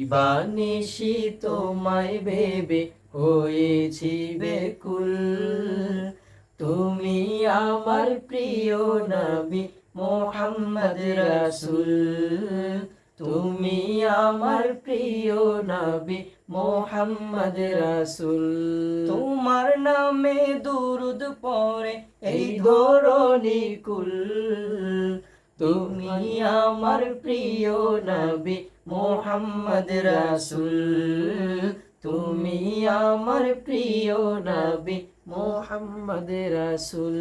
দিবানিশি তোমায় ভেবে হয়েছি বেকুল। তুমি আমার প্রিয় নবী মোহাম্মদ রাসূল। তুমি আমার প্রিয় নবী মোহাম্মদ রাসূল। তোমার নামে দুরুদ পড়ে এই ধরণী কুল। তুমি আমার প্রিয় নবী মোহাম্মদ রাসূল। তুমি আমার প্রিয় নবী মোহাম্মদ রাসূল।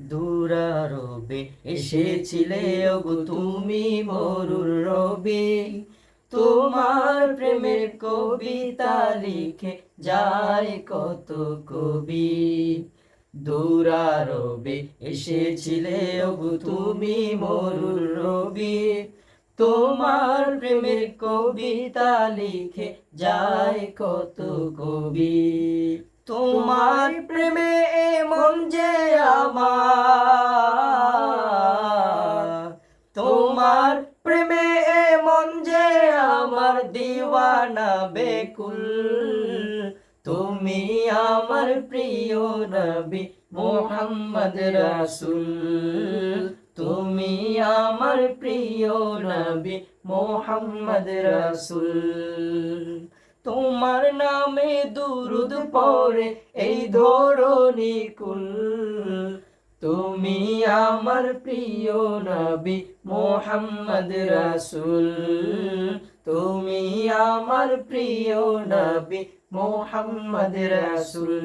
দুরারবে এসেছিলে ওগো তুমি মরুর রবে। তোমার প্রেমের কবিতা লিখে যায় কত কবি। দুরারবে এসেছিলে ওগো তুমি মরুর রবি। তোমার প্রেমের কবিতা লিখে যায় কত কবি। তোমার প্রেমে এমন যে আমার, তোমার প্রেমে এমন যে আমার দিওয়ানা বেকুল। তুমি আমার প্রিয় নবী মোহাম্মদ রাসূল। তুমি আমার প্রিয় নবী মোহাম্মদ রাসূল। তোমার নামে দুরুদ পড়ে এই ধরণী কুল। তুমি আমার প্রিয় নবী মোহাম্মদ রাসূল। তুমি আমার প্রিয় নবী মোহাম্মদ রাসূল।